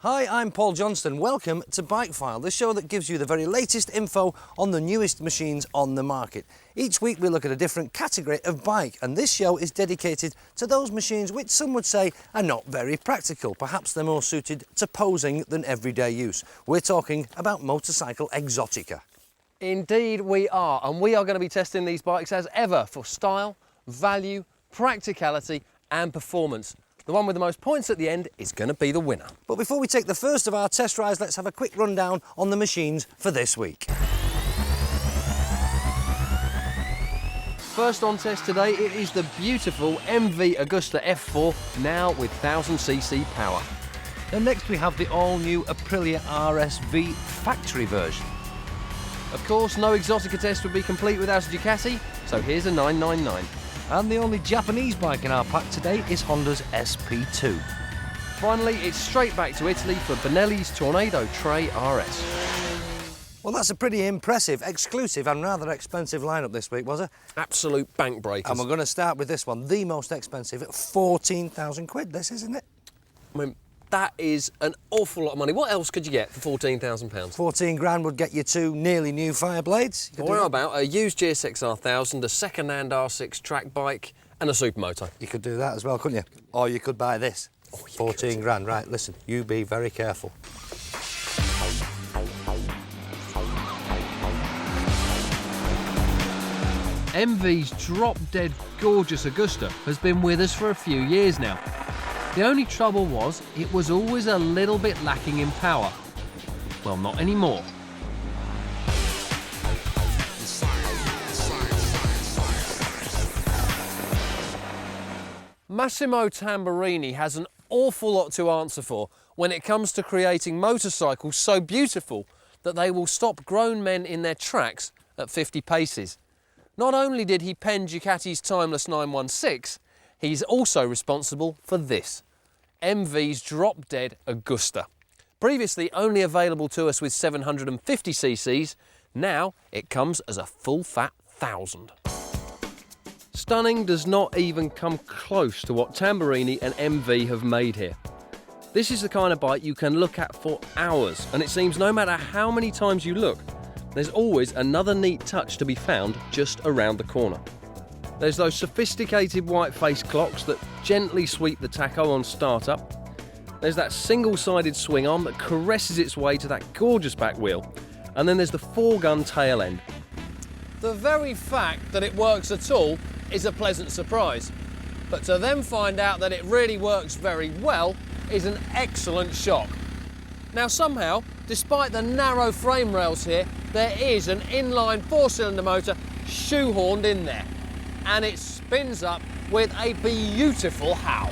Hi, I'm Paul Johnston. Welcome to Bike File, the show that gives you the very latest info on the newest machines on the market. Each week we look at a different category of bike, and this show is dedicated to those machines which some would say are not very practical. Perhaps they're more suited to posing than everyday use. We're talking about motorcycle exotica. Indeed we are, and we are going to be testing these bikes as ever for style, value, practicality and performance. The one with the most points at the end is going to be the winner. But before we take the first of our test rides, let's have a quick rundown on the machines for this week. First on test today, it is the beautiful MV Augusta F4, now with 1000cc power. And next we have the all-new Aprilia RSV factory version. Of course, no exotica test would be complete without a Ducati, so here's a 999. And the only Japanese bike in our pack today is Honda's SP2. Finally, it's straight back to Italy for Benelli's Tornado RS. Well, that's a pretty impressive, exclusive and rather expensive lineup this week, was it? Absolute bank breakers. And we're going to start with this one, the most expensive, at 14,000 quid, this, isn't it? I mean, that is an awful lot of money. What else could you get for £14,000? 14 grand would get you two nearly new Fireblades. What about a used GSX R1000, a second-hand R6 track bike and a supermoto? You could do that as well, couldn't you? Or you could buy this. 14 grand, right, listen, you be very careful. MV's drop-dead gorgeous Augusta has been with us for a few years now. The only trouble was, it was always a little bit lacking in power. Well, not anymore. Massimo Tamburini has an awful lot to answer for when it comes to creating motorcycles so beautiful that they will stop grown men in their tracks at 50 paces. Not only did he pen Ducati's timeless 916, he's also responsible for this, MV's drop-dead Augusta. Previously only available to us with 750cc's, now it comes as a full-fat 1000. Stunning does not even come close to what Tamburini and MV have made here. This is the kind of bike you can look at for hours, and it seems no matter how many times you look, there's always another neat touch to be found just around the corner. There's those sophisticated white face clocks that gently sweep the tacho on startup. There's that single-sided swing arm that caresses its way to that gorgeous back wheel. And then there's the 4-gun tail end. The very fact that it works at all is a pleasant surprise. But to then find out that it really works very well is an excellent shock. Now somehow, despite the narrow frame rails here, there is an inline 4-cylinder motor shoehorned in there. And it spins up with a beautiful howl.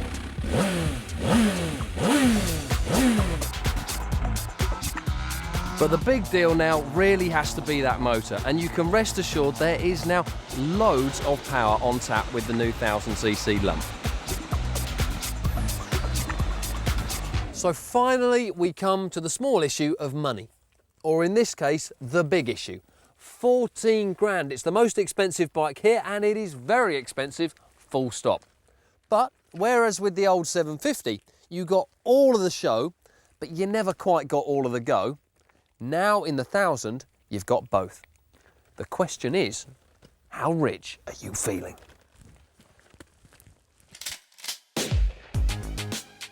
But the big deal now really has to be that motor, and you can rest assured there is now loads of power on tap with the new 1000cc lump. So finally we come to the small issue of money, or in this case, the big issue. 14 grand, it's the most expensive bike here and it is very expensive, full stop. But whereas with the old 750, you got all of the show, but you never quite got all of the go, now in the 1000, you've got both. The question is, how rich are you feeling?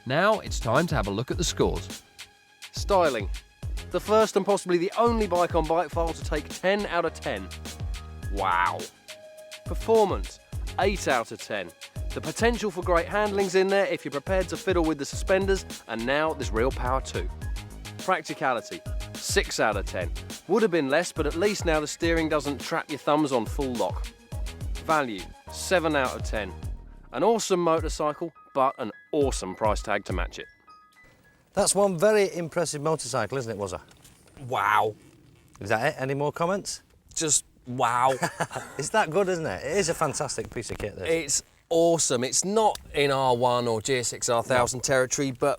Now it's time to have a look at the scores. Styling. The first and possibly the only bike on Bike File to take 10 out of 10. Wow. Performance, 8 out of 10. The potential for great handling's in there if you're prepared to fiddle with the suspenders, and now there's real power too. Practicality, 6 out of 10. Would have been less, but at least now the steering doesn't trap your thumbs on full lock. Value, 7 out of 10. An awesome motorcycle, but an awesome price tag to match it. That's one very impressive motorcycle, isn't it, was it? Wow. Is that it? Any more comments? Just wow. It's that good, isn't it? It is a fantastic piece of kit, this. It's awesome. It's not in R1 or GSX R1000 territory, but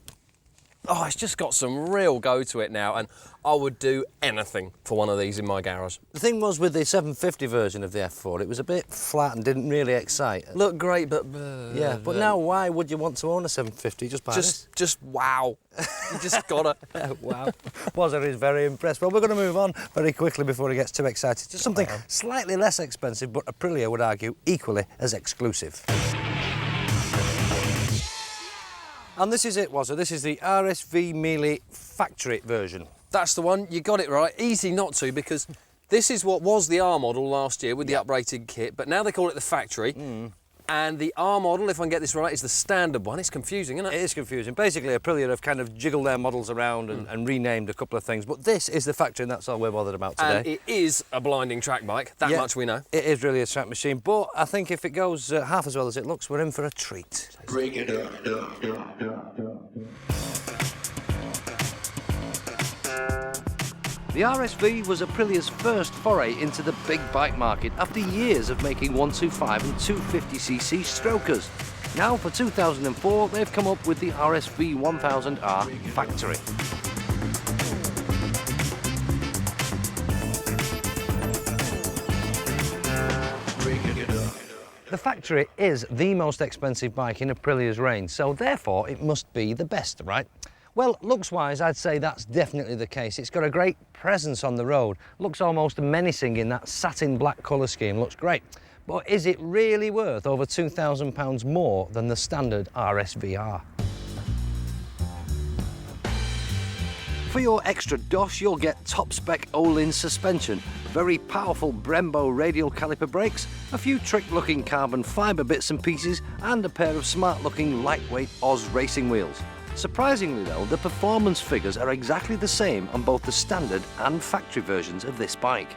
Oh, it's just got some real go to it now, and I would do anything for one of these in my garage. The thing was with the 750 version of the F4, it was a bit flat and didn't really excite. Looked great, but... yeah, but now why would you want to own a 750? Just buy this? Just wow. You just gotta. Wow. Wazza is very impressed. Well, we're going to move on very quickly before he gets too excited to something slightly less expensive, but Aprilia would argue equally as exclusive. And this is it, Wazza. This is the RSV Melee factory version. That's the one. You got it right. Easy not to, because this is what was the R model last year with the uprated kit, but now they call it the factory. And the R model, if I can get this right, is the standard one. It's confusing, isn't it? It is confusing. Basically, Aprilia have kind of jiggled their models around and renamed a couple of things, but this is the factory, and that's all we're bothered about today. And it is a blinding track bike, that much we know. It is really a track machine, but I think if it goes half as well as it looks, we're in for a treat. Break it up. The RSV was Aprilia's first foray into the big bike market after years of making 125 and 250cc strokers. Now for 2004, they've come up with the RSV 1000R factory. The factory is the most expensive bike in Aprilia's range, so therefore it must be the best, right? Well, looks-wise, I'd say that's definitely the case. It's got a great presence on the road. Looks almost menacing in that satin black colour scheme. Looks great. But is it really worth over £2,000 more than the standard RSVR? For your extra dosh, you'll get top-spec Olin suspension, very powerful Brembo radial caliper brakes, a few trick-looking carbon fibre bits and pieces, and a pair of smart-looking lightweight Oz racing wheels. Surprisingly though, the performance figures are exactly the same on both the standard and factory versions of this bike.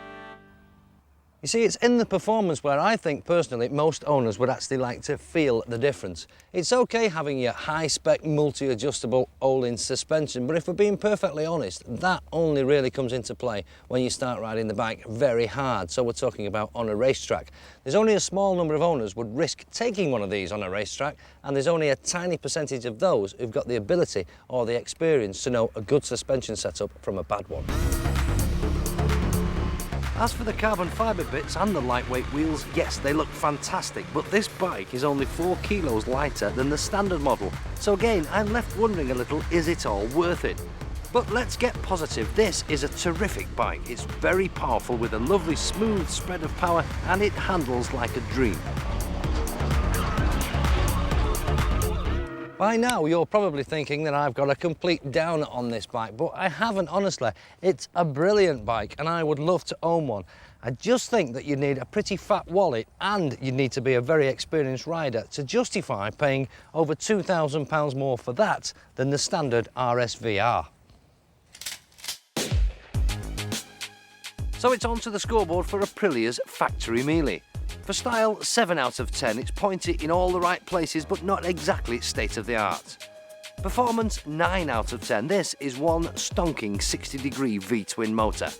You see, it's in the performance where I think personally most owners would actually like to feel the difference. It's okay having your high-spec multi-adjustable Olin suspension, but if we're being perfectly honest, that only really comes into play when you start riding the bike very hard, so we're talking about on a racetrack. There's only a small number of owners would risk taking one of these on a racetrack, and there's only a tiny percentage of those who've got the ability or the experience to know a good suspension setup from a bad one. As for the carbon fibre bits and the lightweight wheels, yes, they look fantastic, but this bike is only 4 kilos lighter than the standard model. So again, I'm left wondering a little, is it all worth it? But let's get positive, this is a terrific bike. It's very powerful with a lovely smooth spread of power, and it handles like a dream. By now, you're probably thinking that I've got a complete downer on this bike, but I haven't, honestly. It's a brilliant bike, and I would love to own one. I just think that you need a pretty fat wallet, and you need to be a very experienced rider to justify paying over £2,000 more for that than the standard RSVR. So it's on to the scoreboard for Aprilia's factory Melee. For style, 7 out of 10. It's pointy in all the right places, but not exactly state-of-the-art. Performance, 9 out of 10. This is one stonking 60-degree V-twin motor.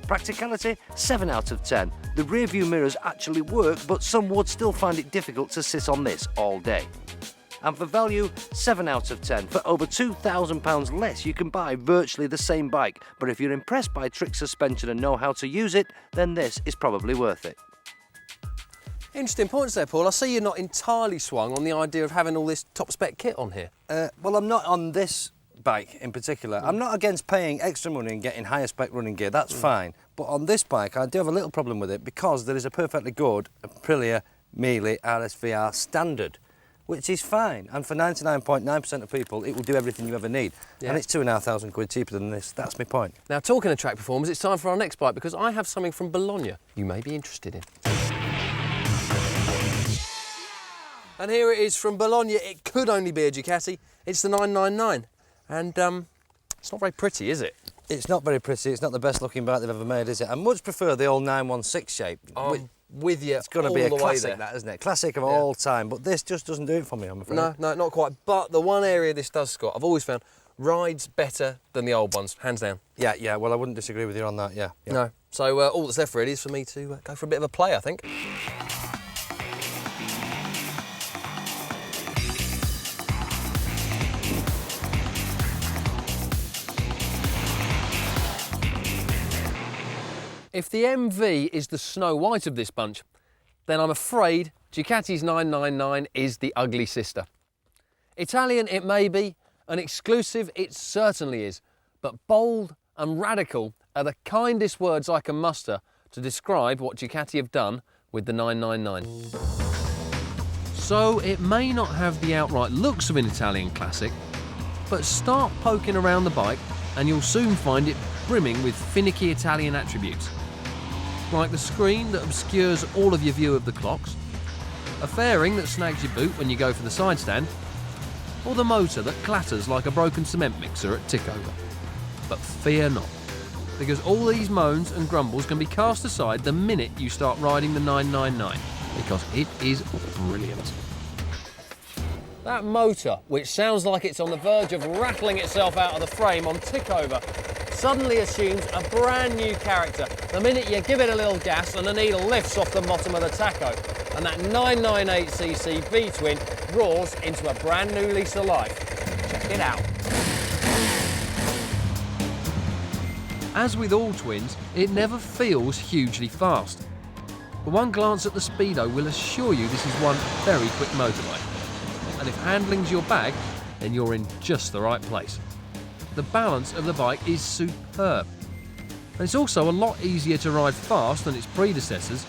Practicality, 7 out of 10. The rear-view mirrors actually work, but some would still find it difficult to sit on this all day. And for value, 7 out of 10. For over £2,000 less, you can buy virtually the same bike, but if you're impressed by trick suspension and know how to use it, then this is probably worth it. Interesting points there, Paul. I see you're not entirely swung on the idea of having all this top-spec kit on here. Well, I'm not on this bike in particular. I'm not against paying extra money and getting higher spec running gear, that's fine. But on this bike, I do have a little problem with it because there is a perfectly good Aprilia Melee RSVR standard, which is fine. And for 99.9% of people, it will do everything you ever need. Yeah. And it's £2,500 cheaper than this. That's my point. Now, talking of track performance, it's time for our next bike because I have something from Bologna you may be interested in. And here it is from Bologna. It could only be a Ducati. It's the 999. And it's not very pretty, is it? It's not very pretty. It's not the best looking bike they've ever made, is it? I much prefer the old 916 shape. With you. It's going to be a classic, that, isn't it? Classic of all time. But this just doesn't do it for me, I'm afraid. No, not quite. But the one area this does, Scott, I've always found rides better than the old ones, hands down. Yeah, well, I wouldn't disagree with you on that, yeah. No. So all that's left really is for me to go for a bit of a play, I think. If the MV is the Snow White of this bunch, then I'm afraid Ducati's 999 is the ugly sister. Italian it may be, an exclusive it certainly is, but bold and radical are the kindest words I can muster to describe what Ducati have done with the 999. So it may not have the outright looks of an Italian classic, but start poking around the bike and you'll soon find it brimming with finicky Italian attributes, like the screen that obscures all of your view of the clocks, a fairing that snags your boot when you go for the side stand, or the motor that clatters like a broken cement mixer at tickover. But fear not, because all these moans and grumbles can be cast aside the minute you start riding the 999, because it is brilliant. That motor, which sounds like it's on the verge of rattling itself out of the frame on tickover, suddenly assumes a brand new character the minute you give it a little gas and the needle lifts off the bottom of the tacho, and that 998cc V-twin roars into a brand new lease of life. Check it out. As with all twins, it never feels hugely fast. But one glance at the speedo will assure you this is one very quick motorbike. And if handling's your bag, then you're in just the right place. The balance of the bike is superb. And it's also a lot easier to ride fast than its predecessors,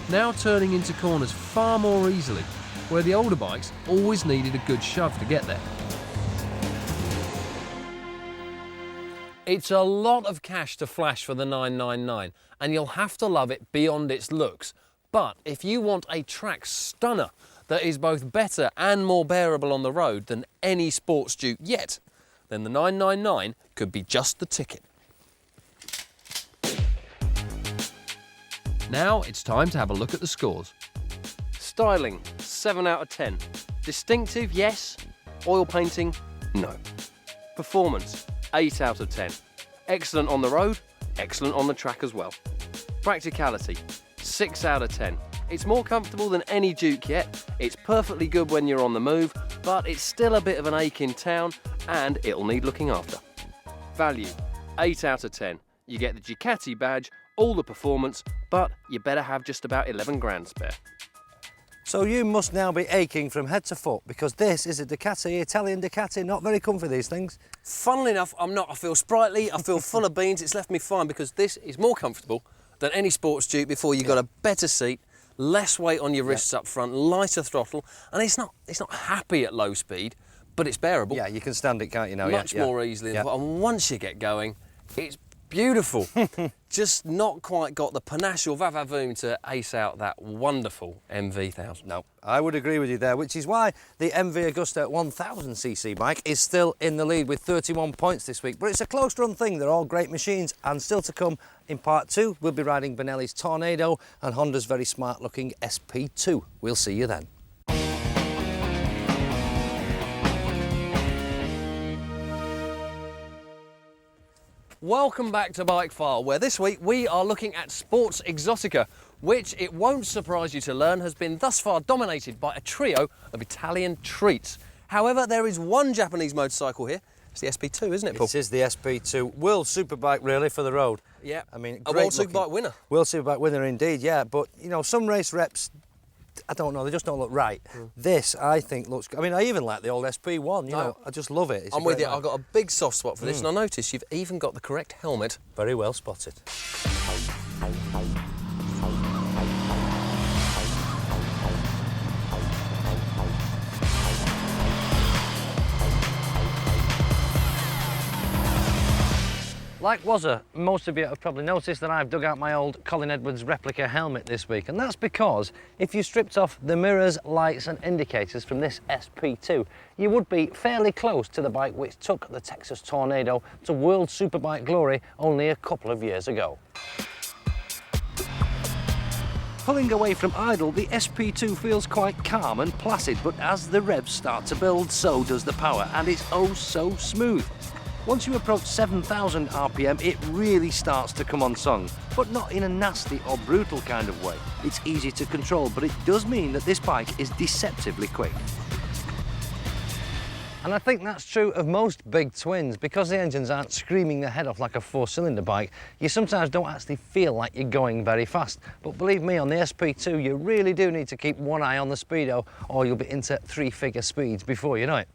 now turning into corners far more easily, where the older bikes always needed a good shove to get there. It's a lot of cash to flash for the 999, and you'll have to love it beyond its looks. But if you want a track stunner that is both better and more bearable on the road than any sports Duke yet, then the 999 could be just the ticket. Now it's time to have a look at the scores. Styling, 7 out of 10. Distinctive, yes. Oil painting, no. Performance, 8 out of 10. Excellent on the road, excellent on the track as well. Practicality, 6 out of 10. It's more comfortable than any Duke yet, it's perfectly good when you're on the move, but it's still a bit of an ache in town and it'll need looking after. Value, 8 out of 10. You get the Ducati badge, all the performance, but you better have just about 11 grand spare. So you must now be aching from head to foot, because this is a Ducati, Italian Ducati, not very comfy these things. Funnily enough, I'm not. I feel sprightly, I feel full of beans. It's left me fine because this is more comfortable than any sports Duke before. You've got a better seat, less weight on your wrists up front, lighter throttle, and it's not happy at low speed, but it's bearable. Yeah, you can stand it, can't you now? Much more easily. Yeah. And once you get going, it's beautiful. Just not quite got the panache or va-va-voom to ace out that wonderful MV1000. No, I would agree with you there, which is why the MV Augusta 1000cc bike is still in the lead with 31 points this week. But it's a close run thing. They're all great machines, and still to come in part 2, we'll be riding Benelli's Tornado and Honda's very smart looking SP2. We'll see you then. Welcome back to Bike File, where this week we are looking at sports exotica, which, it won't surprise you to learn, has been thus far dominated by a trio of Italian treats. However, there is one Japanese motorcycle here. It's the SP2, isn't it, Paul? It is the SP2. World Superbike, really, for the road. Yeah, I mean, a World Superbike winner. World Superbike winner indeed, yeah. But, you know, some race reps, I don't know, they just don't look right. This, I think, looks... I mean, I even like the old SP1, you know. I just love it. It's I'm with you. I've got a big soft spot for this, and I notice you've even got the correct helmet. Very well spotted. Like Wazza, most of you have probably noticed that I've dug out my old Colin Edwards replica helmet this week, and that's because if you stripped off the mirrors, lights and indicators from this SP2, you would be fairly close to the bike which took the Texas Tornado to World Superbike glory only a couple of years ago. Pulling away from idle, the SP2 feels quite calm and placid, but as the revs start to build, so does the power, and it's oh so smooth. Once you approach 7,000 RPM, it really starts to come unsung, but not in a nasty or brutal kind of way. It's easy to control, but it does mean that this bike is deceptively quick. And I think that's true of most big twins. Because the engines aren't screaming their head off like a 4-cylinder bike, you sometimes don't actually feel like you're going very fast. But believe me, on the SP2, you really do need to keep one eye on the speedo, or you'll be into 3-figure speeds before you know it.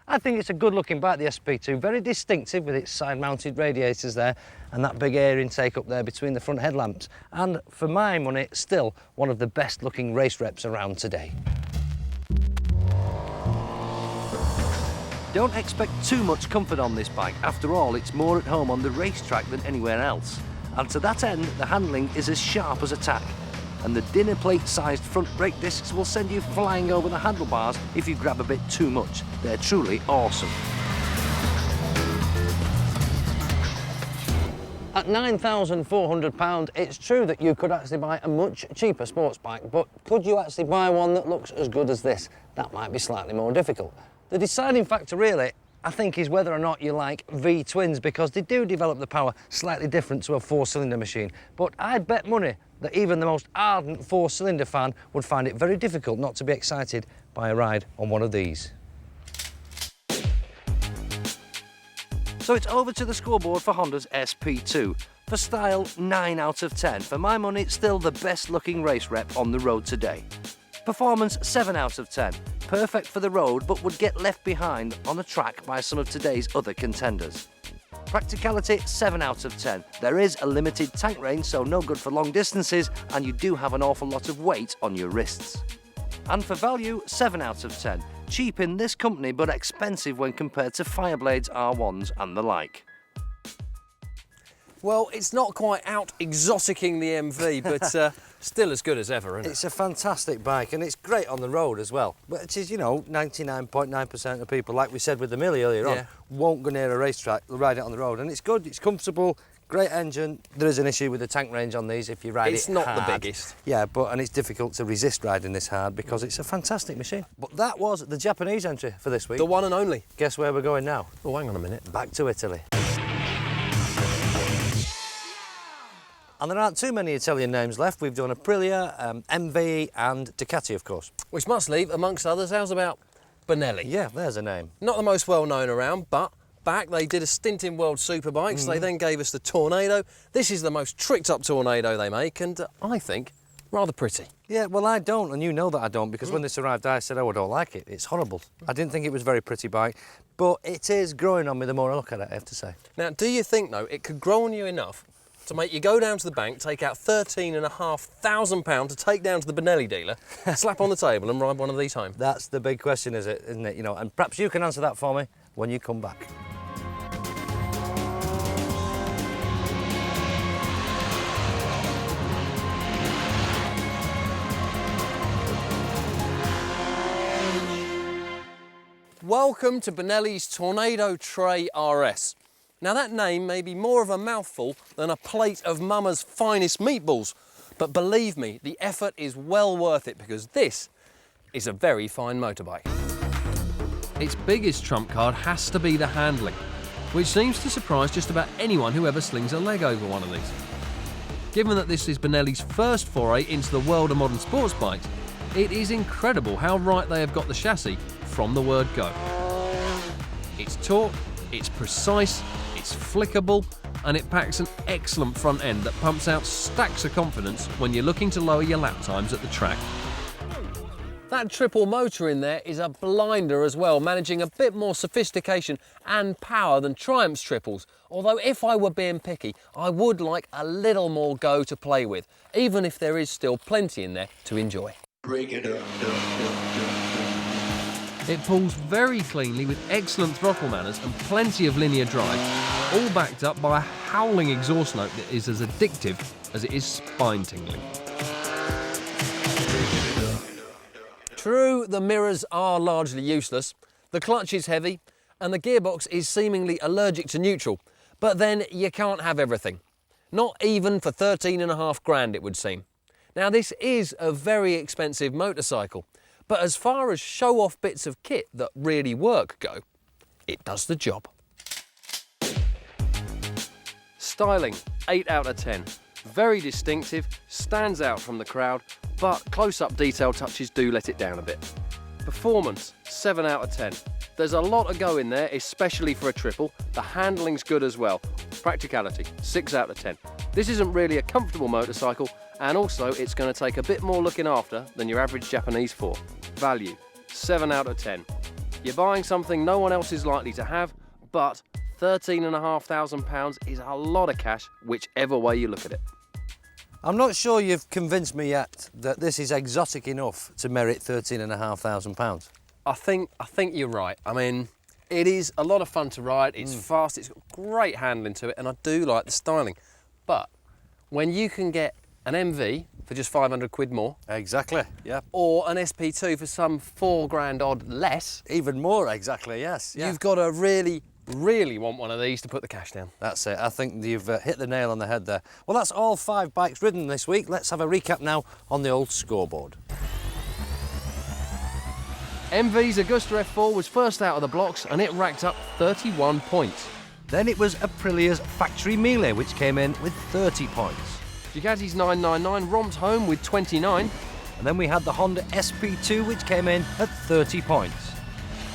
I think it's a good looking bike, the SP2, very distinctive with its side mounted radiators there and that big air intake up there between the front headlamps. And for my money, still one of the best looking race reps around today. Don't expect too much comfort on this bike. After all, it's more at home on the racetrack than anywhere else. And to that end, the handling is as sharp as a tack. And the dinner plate-sized front brake discs will send you flying over the handlebars if you grab a bit too much. They're truly awesome. At £9,400, it's true that you could actually buy a much cheaper sports bike, but could you actually buy one that looks as good as this? That might be slightly more difficult. The deciding factor really, I think, is whether or not you like V-twins, because they do develop the power slightly different to a 4-cylinder machine. But I'd bet money that even the most ardent 4-cylinder fan would find it very difficult not to be excited by a ride on one of these. So it's over to the scoreboard for Honda's SP2. For style, 9 out of 10. For my money, it's still the best looking race rep on the road today. Performance, 7 out of 10. Perfect for the road, but would get left behind on a track by some of today's other contenders. Practicality, 7 out of 10. There is a limited tank range, so no good for long distances, and you do have an awful lot of weight on your wrists. And for value, 7 out of 10. Cheap in this company, but expensive when compared to Fireblades R1s and the like. Well, it's not quite out exoticing the MV, but still as good as ever, isn't it? It's a fantastic bike, and it's great on the road as well. Which is, you know, 99.9% of people, like we said with the Millie earlier on, won't go near a racetrack, they'll ride it on the road. And it's good, it's comfortable, great engine. There is an issue with the tank range on these if you ride it hard. It's not the biggest. Yeah, and it's difficult to resist riding this hard because it's a fantastic machine. But that was the Japanese entry for this week. The one and only. Guess where we're going now? Oh, hang on a minute. Back to Italy. And there aren't too many Italian names left. We've done Aprilia, MV and Ducati, of course. Which must leave, amongst others, how's about Benelli? Yeah, there's a name. Not the most well known around, but back they did a stint in World Superbikes. They then gave us the Tornado. This is the most tricked up Tornado they make, and I think rather pretty. Yeah, well, I don't, and you know that I don't, because when this arrived I said, oh, I don't like it. It's horrible. I didn't think it was a very pretty bike, but it is growing on me the more I look at it, I have to say. Now, do you think, though, it could grow on you enough to make you go down to the bank, take out £13,500 to take down to the Benelli dealer, slap on the table and ride one of these home? That's the big question, isn't it? You know, and perhaps you can answer that for me when you come back. Welcome to Benelli's Tornado RS. Now that name may be more of a mouthful than a plate of Mama's finest meatballs, but believe me, the effort is well worth it because this is a very fine motorbike. Its biggest trump card has to be the handling, which seems to surprise just about anyone who ever slings a leg over one of these. Given that this is Benelli's first foray into the world of modern sports bikes, it is incredible how right they have got the chassis from the word go. It's taut, it's precise, it's flickable, and it packs an excellent front end that pumps out stacks of confidence when you're looking to lower your lap times at the track. That triple motor in there is a blinder as well, managing a bit more sophistication and power than Triumph's triples. Although if I were being picky, I would like a little more go to play with, even if there is still plenty in there to enjoy. Break it up. It pulls very cleanly with excellent throttle manners and plenty of linear drive, all backed up by a howling exhaust note that is as addictive as it is spine-tingling. True, the mirrors are largely useless, the clutch is heavy, and the gearbox is seemingly allergic to neutral, but then you can't have everything. Not even for 13.5 grand, it would seem. Now, this is a very expensive motorcycle, but as far as show-off bits of kit that really work go, it does the job. Styling, 8 out of 10. Very distinctive, stands out from the crowd, but close-up detail touches do let it down a bit. Performance, 7 out of 10. There's a lot of go in there, especially for a triple. The handling's good as well. Practicality, 6 out of 10. This isn't really a comfortable motorcycle, and also it's going to take a bit more looking after than your average Japanese 4. Value, 7 out of 10. You're buying something no one else is likely to have, but £13,500 is a lot of cash, whichever way you look at it. I'm not sure you've convinced me yet that this is exotic enough to merit £13,500. I think you're right. I mean, it is a lot of fun to ride, it's fast, it's got great handling to it, and I do like the styling. But when you can get an MV for just 500 quid more. Exactly, yeah. Or an SP2 for some 4 grand odd less. Even more, exactly, yes. Yeah. You've got to really want one of these to put the cash down. That's it. I think you've hit the nail on the head there. Well, that's all 5 bikes ridden this week. Let's have a recap now on the old scoreboard. MV's Augusta F4 was first out of the blocks and it racked up 31 points. Then it was Aprilia's Factory Melee, which came in with 30 points. Ducati's 999 romped home with 29. And then we had the Honda SP2, which came in at 30 points.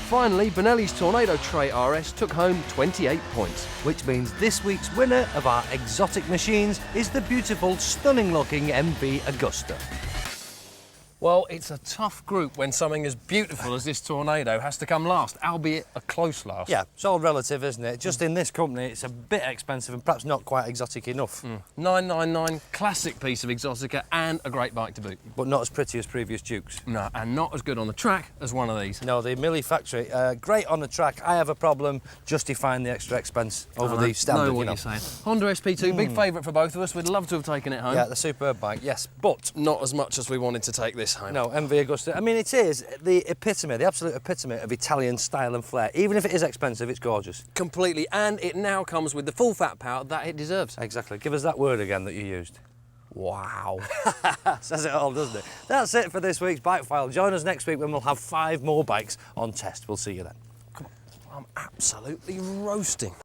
Finally, Benelli's Tornado RS took home 28 points. Which means this week's winner of our exotic machines is the beautiful, stunning-looking MV Augusta. Well, it's a tough group when something as beautiful as this Tornado has to come last, albeit a close last. Yeah, it's all relative, isn't it? Just in this company, it's a bit expensive and perhaps not quite exotic enough. 999, classic piece of exotica and a great bike to boot. But not as pretty as previous Dukes. No, and not as good on the track as one of these. No, the Millie Factory, great on the track. I have a problem justifying the extra expense over the standard. Know what you're saying. Honda SP2, big favourite for both of us. We'd love to have taken it home. Yeah, the superb bike, yes, but not as much as we wanted to take this home. No, MV Augusta. I mean, it is the epitome, the absolute epitome of Italian style and flair. Even if it is expensive, it's gorgeous. Completely, and it now comes with the full fat power that it deserves. Exactly. Give us that word again that you used. Wow. Says it all, doesn't it? That's it for this week's Bike File. Join us next week when we'll have 5 more bikes on test. We'll see you then. Come on, I'm absolutely roasting.